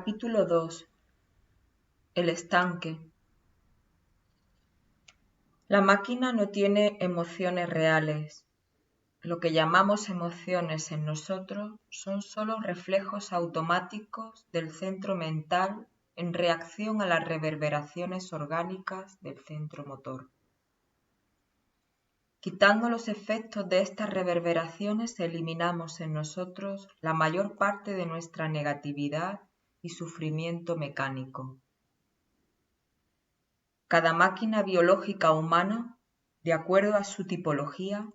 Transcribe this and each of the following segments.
Capítulo 2. El estanque. La máquina no tiene emociones reales. Lo que llamamos emociones en nosotros son solo reflejos automáticos del centro mental en reacción a las reverberaciones orgánicas del centro motor. Quitando los efectos de estas reverberaciones, eliminamos en nosotros la mayor parte de nuestra negatividad y sufrimiento mecánico. Cada máquina biológica humana, de acuerdo a su tipología,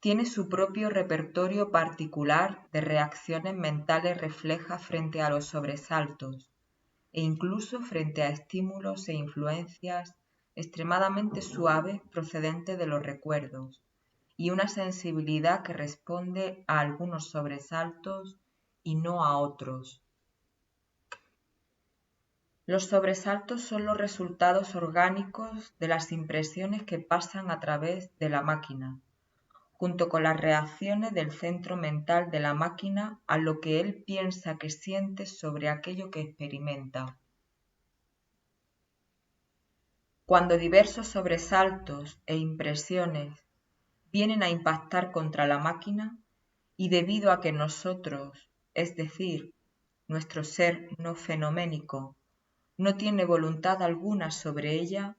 tiene su propio repertorio particular de reacciones mentales reflejas frente a los sobresaltos e incluso frente a estímulos e influencias extremadamente suaves procedentes de los recuerdos y una sensibilidad que responde a algunos sobresaltos y no a otros. Los sobresaltos son los resultados orgánicos de las impresiones que pasan a través de la máquina, junto con las reacciones del centro mental de la máquina a lo que él piensa que siente sobre aquello que experimenta. Cuando diversos sobresaltos e impresiones vienen a impactar contra la máquina, y debido a que nosotros, es decir, nuestro ser no fenoménico, no tiene voluntad alguna sobre ella,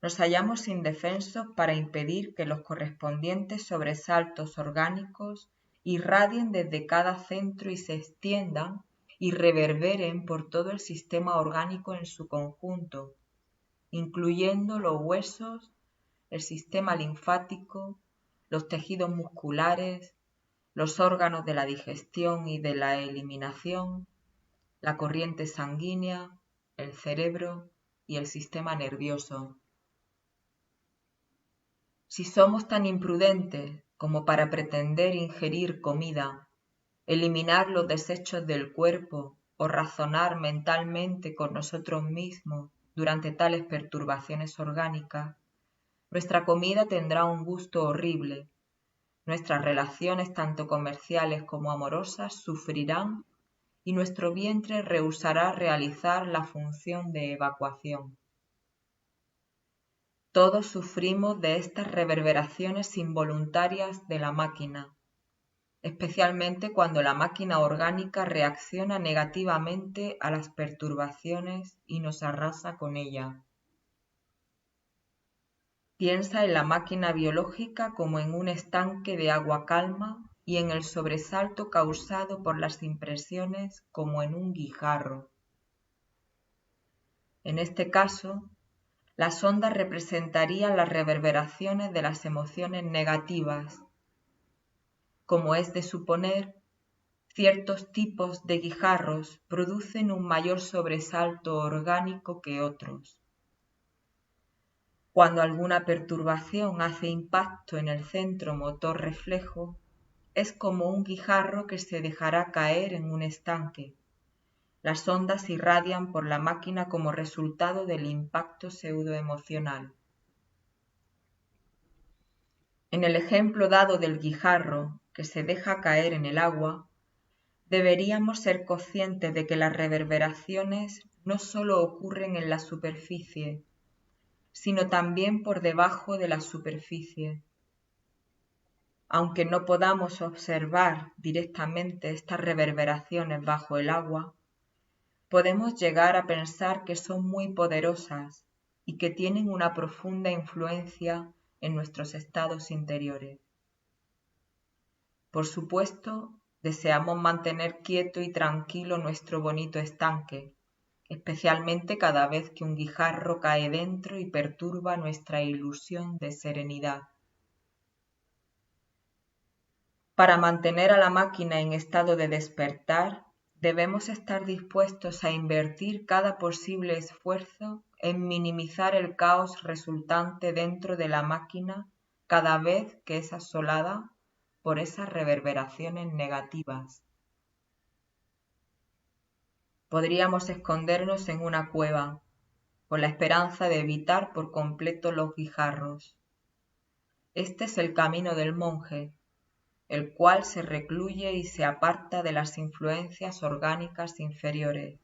nos hallamos indefensos para impedir que los correspondientes sobresaltos orgánicos irradien desde cada centro y se extiendan y reverberen por todo el sistema orgánico en su conjunto, incluyendo los huesos, el sistema linfático, los tejidos musculares, los órganos de la digestión y de la eliminación, la corriente sanguínea, el cerebro y el sistema nervioso. Si somos tan imprudentes como para pretender ingerir comida, eliminar los desechos del cuerpo o razonar mentalmente con nosotros mismos durante tales perturbaciones orgánicas, nuestra comida tendrá un gusto horrible, nuestras relaciones tanto comerciales como amorosas sufrirán y nuestro vientre rehusará realizar la función de evacuación. Todos sufrimos de estas reverberaciones involuntarias de la máquina, especialmente cuando la máquina orgánica reacciona negativamente a las perturbaciones y nos arrasa con ella. Piensa en la máquina biológica como en un estanque de agua calma y en el sobresalto causado por las impresiones como en un guijarro. En este caso, las ondas representarían las reverberaciones de las emociones negativas. Como es de suponer, ciertos tipos de guijarros producen un mayor sobresalto orgánico que otros. Cuando alguna perturbación hace impacto en el centro motor reflejo, es como un guijarro que se dejará caer en un estanque. Las ondas irradian por la máquina como resultado del impacto pseudoemocional. En el ejemplo dado del guijarro que se deja caer en el agua, deberíamos ser conscientes de que las reverberaciones no solo ocurren en la superficie, sino también por debajo de la superficie. Aunque no podamos observar directamente estas reverberaciones bajo el agua, podemos llegar a pensar que son muy poderosas y que tienen una profunda influencia en nuestros estados interiores. Por supuesto, deseamos mantener quieto y tranquilo nuestro bonito estanque, especialmente cada vez que un guijarro cae dentro y perturba nuestra ilusión de serenidad. Para mantener a la máquina en estado de despertar, debemos estar dispuestos a invertir cada posible esfuerzo en minimizar el caos resultante dentro de la máquina cada vez que es asolada por esas reverberaciones negativas. Podríamos escondernos en una cueva, con la esperanza de evitar por completo los guijarros. Este es el camino del monje, el cual se recluye y se aparta de las influencias orgánicas inferiores,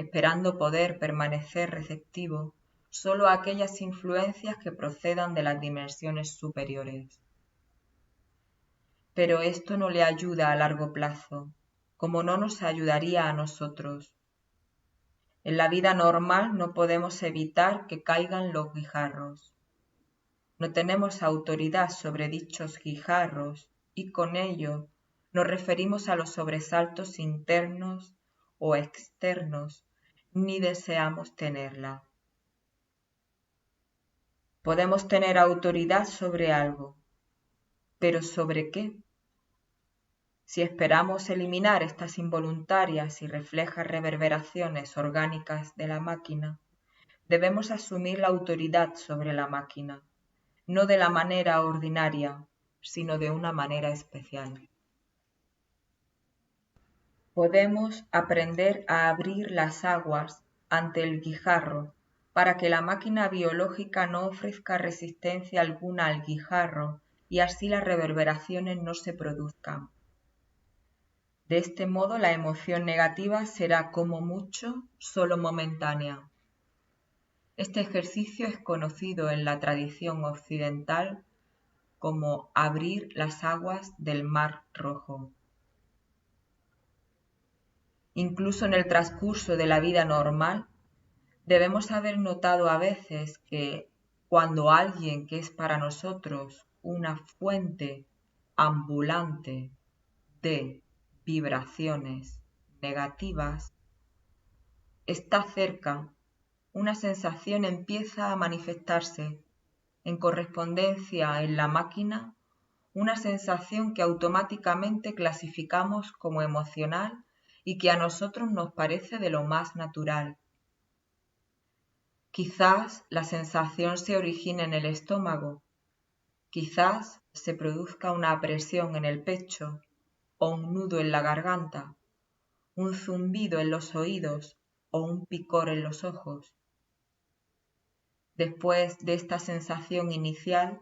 esperando poder permanecer receptivo solo a aquellas influencias que procedan de las dimensiones superiores. Pero esto no le ayuda a largo plazo, como no nos ayudaría a nosotros. En la vida normal no podemos evitar que caigan los guijarros. No tenemos autoridad sobre dichos guijarros y con ello nos referimos a los sobresaltos internos o externos, ni deseamos tenerla. Podemos tener autoridad sobre algo, pero ¿sobre qué? Si esperamos eliminar estas involuntarias y reflejas reverberaciones orgánicas de la máquina, debemos asumir la autoridad sobre la máquina, no de la manera ordinaria, sino de una manera especial. Podemos aprender a abrir las aguas ante el guijarro para que la máquina biológica no ofrezca resistencia alguna al guijarro y así las reverberaciones no se produzcan. De este modo la emoción negativa será como mucho solo momentánea. Este ejercicio es conocido en la tradición occidental como abrir las aguas del Mar Rojo. Incluso en el transcurso de la vida normal, debemos haber notado a veces que cuando alguien que es para nosotros una fuente ambulante de vibraciones negativas está cerca, una sensación empieza a manifestarse en correspondencia en la máquina, una sensación que automáticamente clasificamos como emocional y que a nosotros nos parece de lo más natural. Quizás la sensación se origine en el estómago, quizás se produzca una presión en el pecho o un nudo en la garganta, un zumbido en los oídos o un picor en los ojos. Después de esta sensación inicial,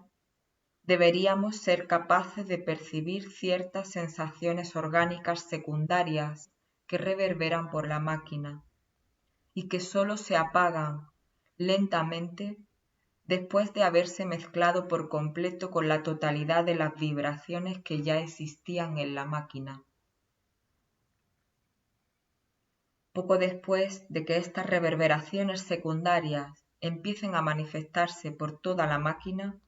deberíamos ser capaces de percibir ciertas sensaciones orgánicas secundarias que reverberan por la máquina y que sólo se apagan lentamente después de haberse mezclado por completo con la totalidad de las vibraciones que ya existían en la máquina. Poco después de que estas reverberaciones secundarias empiecen a manifestarse por toda la máquina,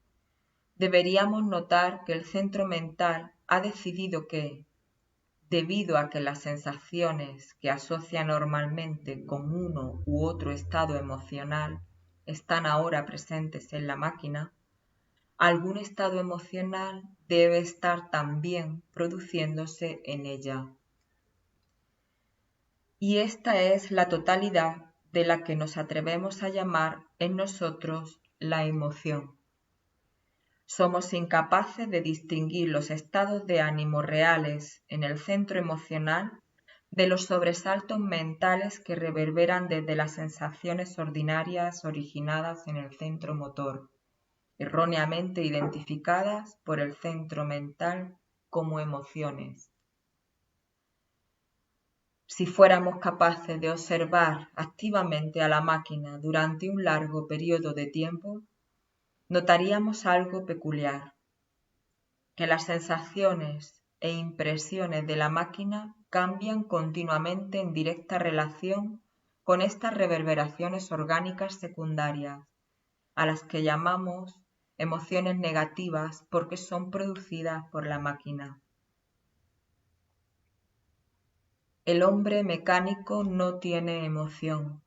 deberíamos notar que el centro mental ha decidido que, debido a que las sensaciones que asocia normalmente con uno u otro estado emocional están ahora presentes en la máquina, algún estado emocional debe estar también produciéndose en ella. Y esta es la totalidad de la que nos atrevemos a llamar en nosotros la emoción. Somos incapaces de distinguir los estados de ánimo reales en el centro emocional de los sobresaltos mentales que reverberan desde las sensaciones ordinarias originadas en el centro motor, erróneamente identificadas por el centro mental como emociones. Si fuéramos capaces de observar activamente a la máquina durante un largo periodo de tiempo, notaríamos algo peculiar, que las sensaciones e impresiones de la máquina cambian continuamente en directa relación con estas reverberaciones orgánicas secundarias, a las que llamamos emociones negativas porque son producidas por la máquina. El hombre mecánico no tiene emoción.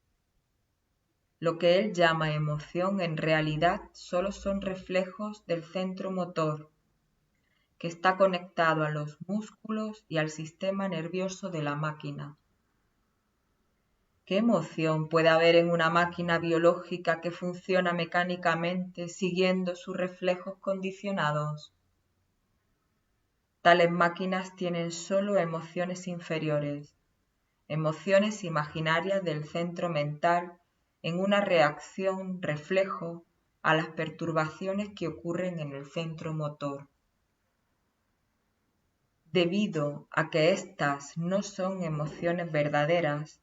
Lo que él llama emoción en realidad solo son reflejos del centro motor, que está conectado a los músculos y al sistema nervioso de la máquina. ¿Qué emoción puede haber en una máquina biológica que funciona mecánicamente siguiendo sus reflejos condicionados? Tales máquinas tienen solo emociones inferiores, emociones imaginarias del centro mental en una reacción reflejo a las perturbaciones que ocurren en el centro motor. Debido a que éstas no son emociones verdaderas,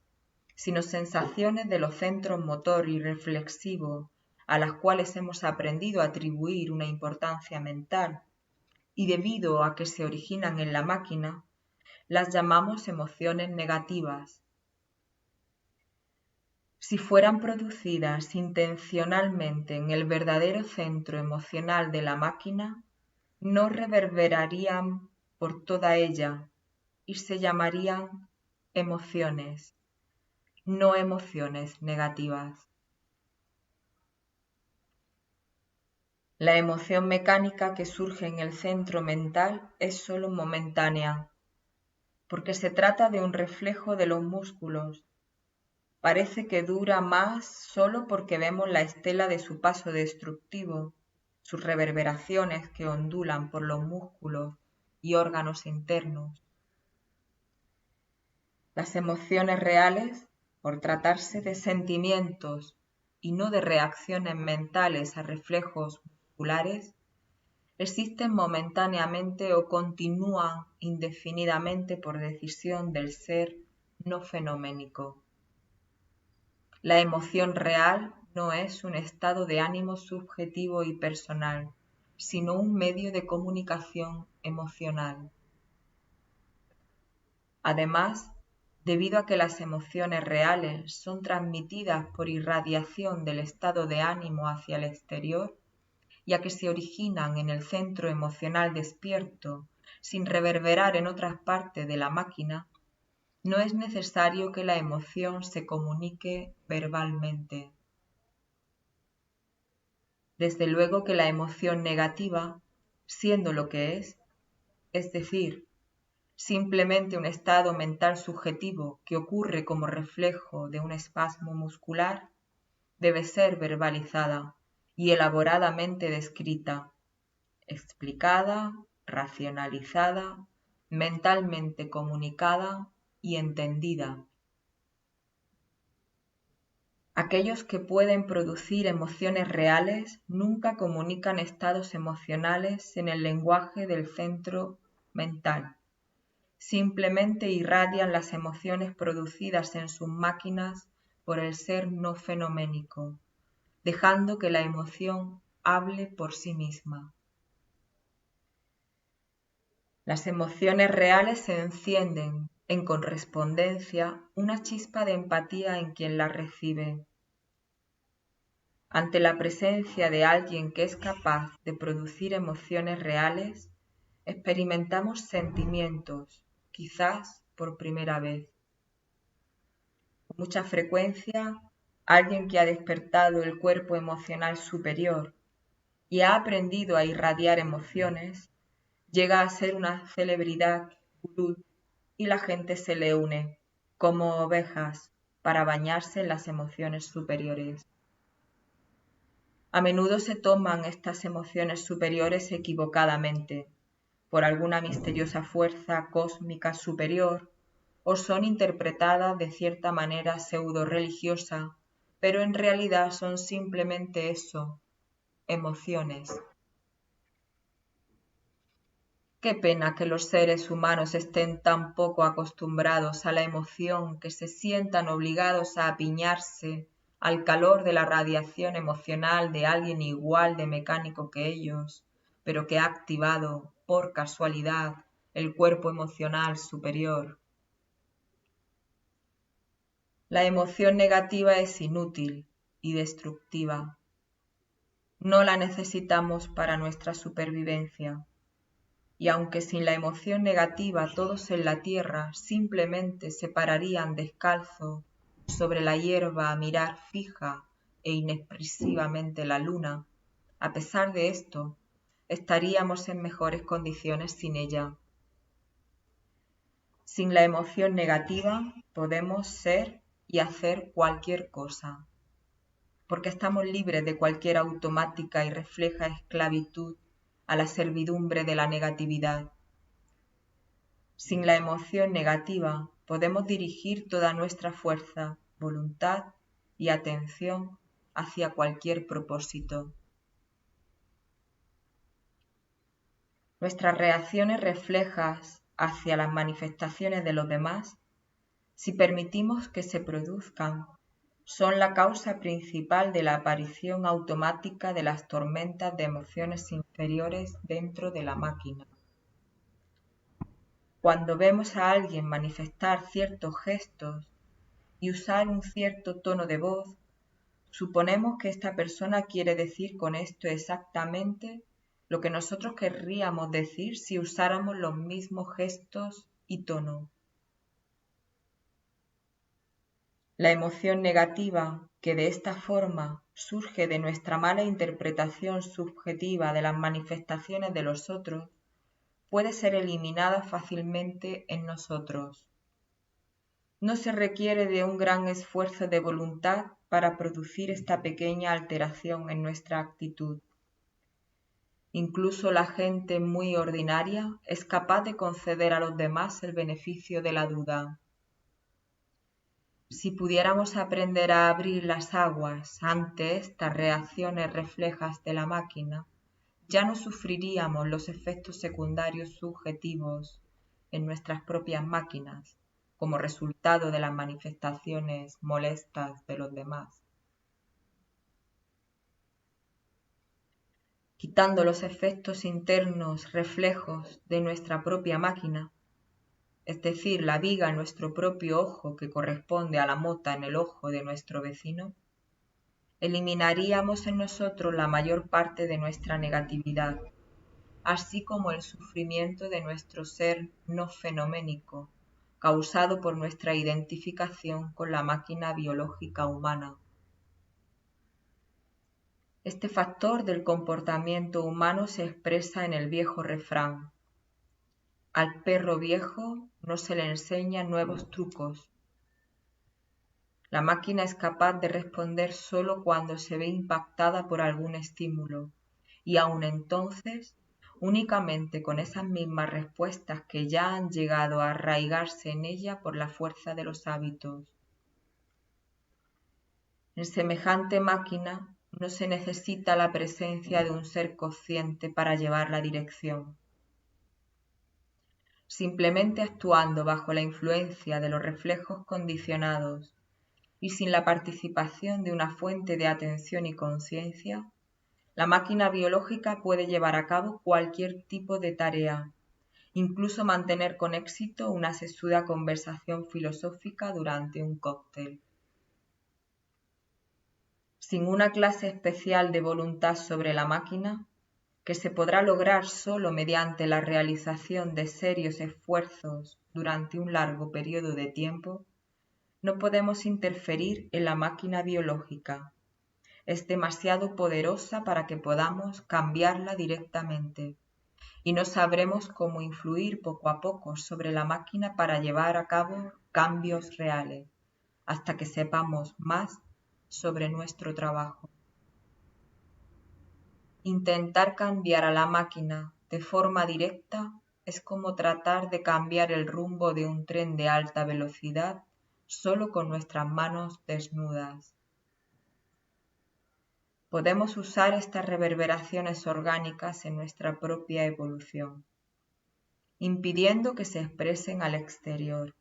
sino sensaciones de los centros motor y reflexivo a las cuales hemos aprendido a atribuir una importancia mental, y debido a que se originan en la máquina, las llamamos emociones negativas. Si fueran producidas intencionalmente en el verdadero centro emocional de la máquina, no reverberarían por toda ella y se llamarían emociones, no emociones negativas. La emoción mecánica que surge en el centro mental es sólo momentánea, porque se trata de un reflejo de los músculos. Parece que dura más solo porque vemos la estela de su paso destructivo, sus reverberaciones que ondulan por los músculos y órganos internos. Las emociones reales, por tratarse de sentimientos y no de reacciones mentales a reflejos musculares, existen momentáneamente o continúan indefinidamente por decisión del ser no fenoménico. La emoción real no es un estado de ánimo subjetivo y personal, sino un medio de comunicación emocional. Además, debido a que las emociones reales son transmitidas por irradiación del estado de ánimo hacia el exterior, y a que se originan en el centro emocional despierto sin reverberar en otras partes de la máquina, no es necesario que la emoción se comunique verbalmente. Desde luego que la emoción negativa, siendo lo que es decir, simplemente un estado mental subjetivo que ocurre como reflejo de un espasmo muscular, debe ser verbalizada y elaboradamente descrita, explicada, racionalizada, mentalmente comunicada y entendida. Aquellos que pueden producir emociones reales nunca comunican estados emocionales en el lenguaje del centro mental. Simplemente irradian las emociones producidas en sus máquinas por el ser no fenoménico, dejando que la emoción hable por sí misma. Las emociones reales se encienden, en correspondencia, una chispa de empatía en quien las recibe. Ante la presencia de alguien que es capaz de producir emociones reales, experimentamos sentimientos, quizás por primera vez. Con mucha frecuencia, alguien que ha despertado el cuerpo emocional superior y ha aprendido a irradiar emociones, llega a ser una celebridad gurú y la gente se le une, como ovejas, para bañarse en las emociones superiores. A menudo se toman estas emociones superiores equivocadamente, por alguna misteriosa fuerza cósmica superior, o son interpretadas de cierta manera pseudo-religiosa, pero en realidad son simplemente eso, emociones. Qué pena que los seres humanos estén tan poco acostumbrados a la emoción que se sientan obligados a apiñarse al calor de la radiación emocional de alguien igual de mecánico que ellos, pero que ha activado, por casualidad, el cuerpo emocional superior. La emoción negativa es inútil y destructiva. No la necesitamos para nuestra supervivencia. Y aunque sin la emoción negativa todos en la tierra simplemente se pararían descalzos sobre la hierba a mirar fija e inexpresivamente la luna, a pesar de esto, estaríamos en mejores condiciones sin ella. Sin la emoción negativa podemos ser y hacer cualquier cosa, porque estamos libres de cualquier automática y refleja esclavitud a la servidumbre de la negatividad. Sin la emoción negativa podemos dirigir toda nuestra fuerza, voluntad y atención hacia cualquier propósito. Nuestras reacciones reflejas hacia las manifestaciones de los demás si permitimos que se produzcan, son la causa principal de la aparición automática de las tormentas de emociones inferiores dentro de la máquina. Cuando vemos a alguien manifestar ciertos gestos y usar un cierto tono de voz, suponemos que esta persona quiere decir con esto exactamente lo que nosotros querríamos decir si usáramos los mismos gestos y tono. La emoción negativa, que de esta forma surge de nuestra mala interpretación subjetiva de las manifestaciones de los otros, puede ser eliminada fácilmente en nosotros. No se requiere de un gran esfuerzo de voluntad para producir esta pequeña alteración en nuestra actitud. Incluso la gente muy ordinaria es capaz de conceder a los demás el beneficio de la duda. Si pudiéramos aprender a abrir las aguas ante estas reacciones reflejas de la máquina, ya no sufriríamos los efectos secundarios subjetivos en nuestras propias máquinas, como resultado de las manifestaciones molestas de los demás. Quitando los efectos internos reflejos de nuestra propia máquina, es decir, la viga en nuestro propio ojo que corresponde a la mota en el ojo de nuestro vecino, eliminaríamos en nosotros la mayor parte de nuestra negatividad, así como el sufrimiento de nuestro ser no fenoménico, causado por nuestra identificación con la máquina biológica humana. Este factor del comportamiento humano se expresa en el viejo refrán: al perro viejo no se le enseñan nuevos trucos. La máquina es capaz de responder solo cuando se ve impactada por algún estímulo, y aun entonces, únicamente con esas mismas respuestas que ya han llegado a arraigarse en ella por la fuerza de los hábitos. En semejante máquina no se necesita la presencia de un ser consciente para llevar la dirección. Simplemente actuando bajo la influencia de los reflejos condicionados y sin la participación de una fuente de atención y conciencia, la máquina biológica puede llevar a cabo cualquier tipo de tarea, incluso mantener con éxito una sesuda conversación filosófica durante un cóctel. Sin una clase especial de voluntad sobre la máquina, que se podrá lograr solo mediante la realización de serios esfuerzos durante un largo periodo de tiempo, no podemos interferir en la máquina biológica. Es demasiado poderosa para que podamos cambiarla directamente, y no sabremos cómo influir poco a poco sobre la máquina para llevar a cabo cambios reales, hasta que sepamos más sobre nuestro trabajo. Intentar cambiar a la máquina de forma directa es como tratar de cambiar el rumbo de un tren de alta velocidad solo con nuestras manos desnudas. Podemos usar estas reverberaciones orgánicas en nuestra propia evolución, impidiendo que se expresen al exterior,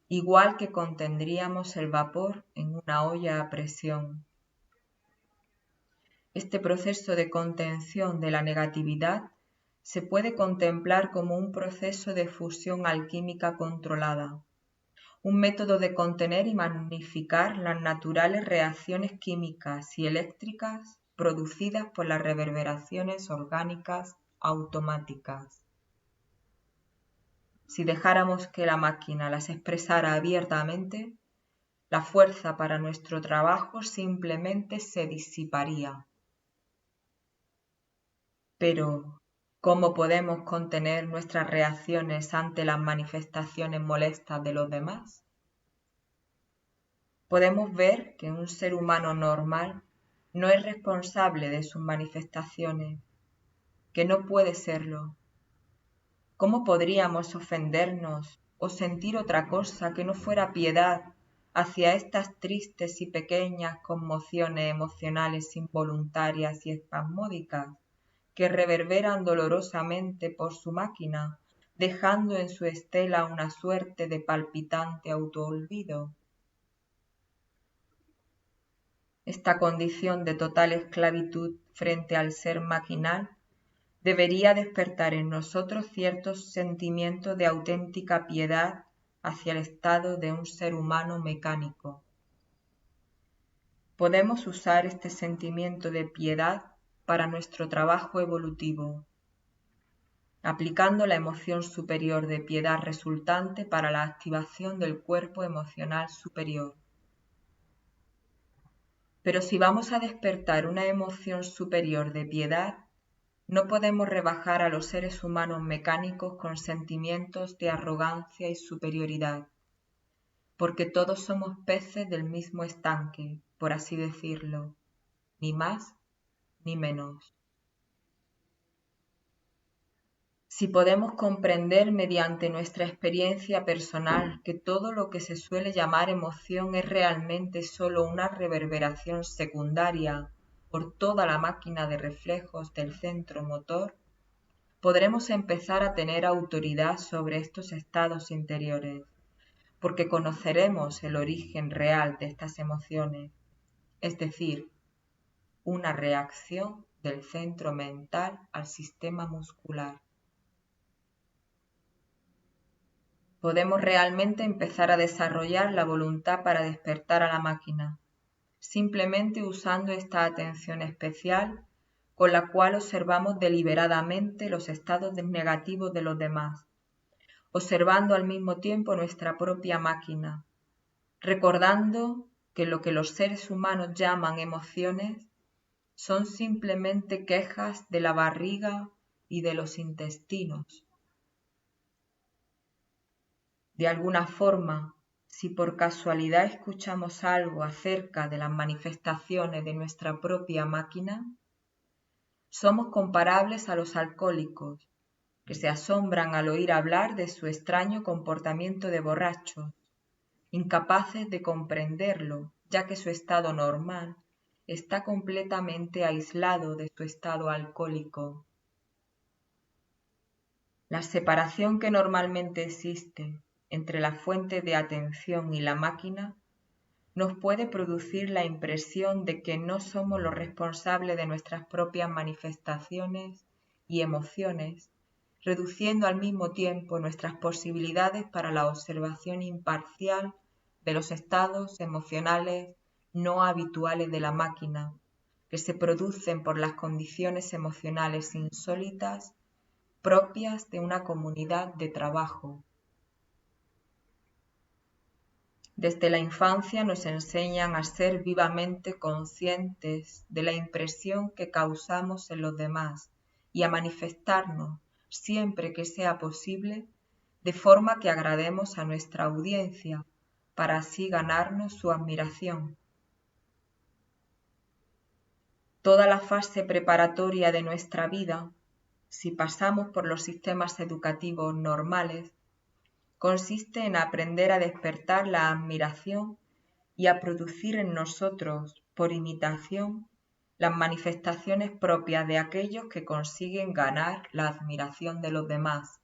igual que contendríamos el vapor en una olla a presión. Este proceso de contención de la negatividad se puede contemplar como un proceso de fusión alquímica controlada, un método de contener y magnificar las naturales reacciones químicas y eléctricas producidas por las reverberaciones orgánicas automáticas. Si dejáramos que la máquina las expresara abiertamente, la fuerza para nuestro trabajo simplemente se disiparía. Pero, ¿cómo podemos contener nuestras reacciones ante las manifestaciones molestas de los demás? Podemos ver que un ser humano normal no es responsable de sus manifestaciones, que no puede serlo. ¿Cómo podríamos ofendernos o sentir otra cosa que no fuera piedad hacia estas tristes y pequeñas conmociones emocionales involuntarias y espasmódicas que reverberan dolorosamente por su máquina dejando en su estela una suerte de palpitante autoolvido. Esta condición de total esclavitud frente al ser maquinal debería despertar en nosotros ciertos sentimientos de auténtica piedad hacia el estado de un ser humano mecánico. Podemos usar este sentimiento de piedad para nuestro trabajo evolutivo, aplicando la emoción superior de piedad resultante para la activación del cuerpo emocional superior. Pero si vamos a despertar una emoción superior de piedad, no podemos rebajar a los seres humanos mecánicos con sentimientos de arrogancia y superioridad, porque todos somos peces del mismo estanque, por así decirlo, ni más ni menos. Si podemos comprender mediante nuestra experiencia personal que todo lo que se suele llamar emoción es realmente solo una reverberación secundaria por toda la máquina de reflejos del centro motor, podremos empezar a tener autoridad sobre estos estados interiores, porque conoceremos el origen real de estas emociones, es decir, una reacción del centro mental al sistema muscular. Podemos realmente empezar a desarrollar la voluntad para despertar a la máquina, simplemente usando esta atención especial con la cual observamos deliberadamente los estados negativos de los demás, observando al mismo tiempo nuestra propia máquina, recordando que lo que los seres humanos llaman emociones son simplemente quejas de la barriga y de los intestinos. De alguna forma, si por casualidad escuchamos algo acerca de las manifestaciones de nuestra propia máquina, somos comparables a los alcohólicos, que se asombran al oír hablar de su extraño comportamiento de borrachos, incapaces de comprenderlo, ya que su estado normal está completamente aislado de su estado alcohólico. La separación que normalmente existe entre la fuente de atención y la máquina nos puede producir la impresión de que no somos los responsables de nuestras propias manifestaciones y emociones, reduciendo al mismo tiempo nuestras posibilidades para la observación imparcial de los estados emocionales no habituales de la máquina, que se producen por las condiciones emocionales insólitas propias de una comunidad de trabajo. Desde la infancia nos enseñan a ser vivamente conscientes de la impresión que causamos en los demás y a manifestarnos, siempre que sea posible, de forma que agrademos a nuestra audiencia, para así ganarnos su admiración. Toda la fase preparatoria de nuestra vida, si pasamos por los sistemas educativos normales, consiste en aprender a despertar la admiración y a producir en nosotros, por imitación, las manifestaciones propias de aquellos que consiguen ganar la admiración de los demás.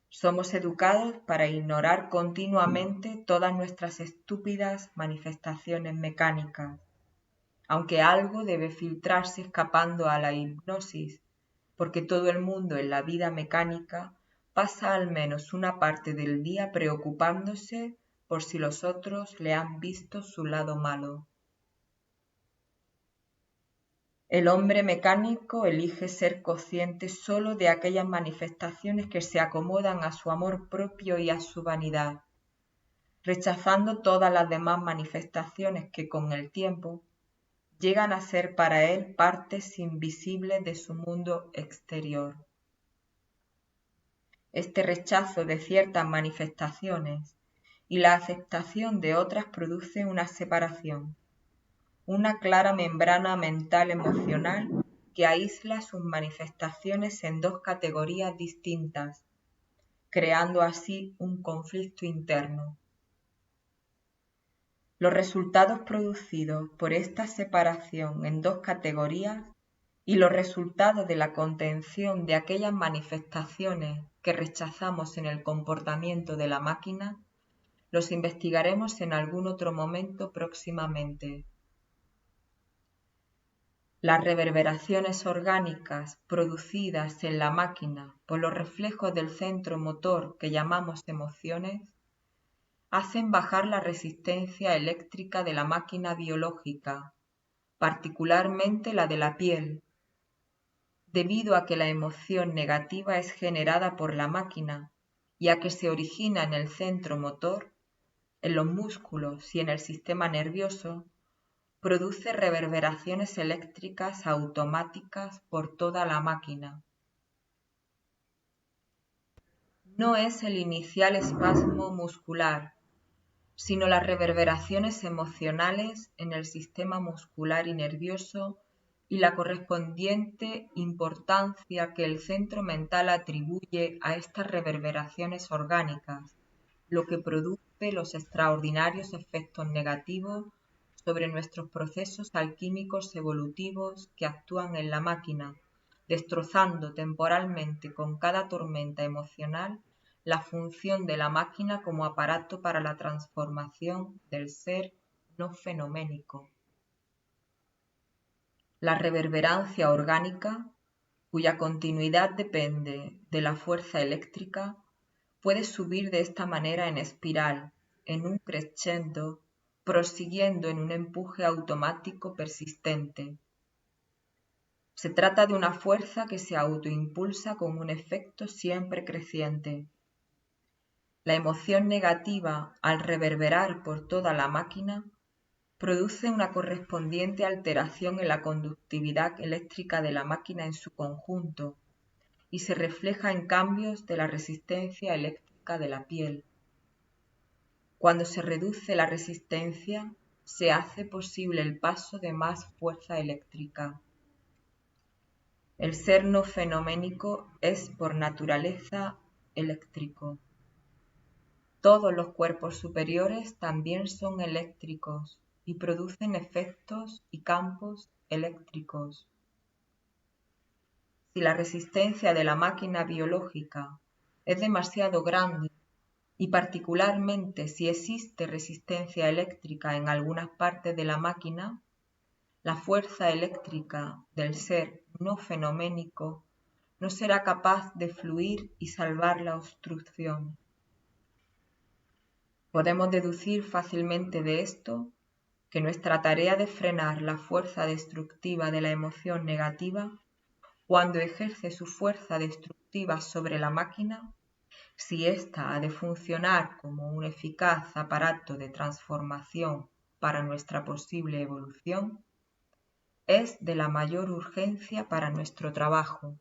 Somos educados para ignorar continuamente todas nuestras estúpidas manifestaciones mecánicas, aunque algo debe filtrarse escapando a la hipnosis, porque todo el mundo en la vida mecánica pasa al menos una parte del día preocupándose por si los otros le han visto su lado malo. El hombre mecánico elige ser consciente solo de aquellas manifestaciones que se acomodan a su amor propio y a su vanidad, rechazando todas las demás manifestaciones que con el tiempo llegan a ser para él partes invisibles de su mundo exterior. Este rechazo de ciertas manifestaciones y la aceptación de otras produce una separación, una clara membrana mental emocional que aísla sus manifestaciones en dos categorías distintas, creando así un conflicto interno. Los resultados producidos por esta separación en dos categorías y los resultados de la contención de aquellas manifestaciones que rechazamos en el comportamiento de la máquina, los investigaremos en algún otro momento próximamente. Las reverberaciones orgánicas producidas en la máquina por los reflejos del centro motor que llamamos emociones hacen bajar la resistencia eléctrica de la máquina biológica, particularmente la de la piel, debido a que la emoción negativa es generada por la máquina y a que se origina en el centro motor, en los músculos y en el sistema nervioso, produce reverberaciones eléctricas automáticas por toda la máquina. No es el inicial espasmo muscular, sino las reverberaciones emocionales en el sistema muscular y nervioso y la correspondiente importancia que el centro mental atribuye a estas reverberaciones orgánicas, lo que produce los extraordinarios efectos negativos sobre nuestros procesos alquímicos evolutivos que actúan en la máquina, destrozando temporalmente con cada tormenta emocional la función de la máquina como aparato para la transformación del ser no fenoménico. La reverberancia orgánica, cuya continuidad depende de la fuerza eléctrica, puede subir de esta manera en espiral, en un crescendo, prosiguiendo en un empuje automático persistente. Se trata de una fuerza que se autoimpulsa con un efecto siempre creciente. La emoción negativa, al reverberar por toda la máquina, produce una correspondiente alteración en la conductividad eléctrica de la máquina en su conjunto y se refleja en cambios de la resistencia eléctrica de la piel. Cuando se reduce la resistencia, se hace posible el paso de más fuerza eléctrica. El ser no fenoménico es por naturaleza eléctrico. Todos los cuerpos superiores también son eléctricos y producen efectos y campos eléctricos. Si la resistencia de la máquina biológica es demasiado grande y particularmente si existe resistencia eléctrica en algunas partes de la máquina, la fuerza eléctrica del ser no fenoménico no será capaz de fluir y salvar la obstrucción. Podemos deducir fácilmente de esto que nuestra tarea de frenar la fuerza destructiva de la emoción negativa, cuando ejerce su fuerza destructiva sobre la máquina, si ésta ha de funcionar como un eficaz aparato de transformación para nuestra posible evolución, es de la mayor urgencia para nuestro trabajo.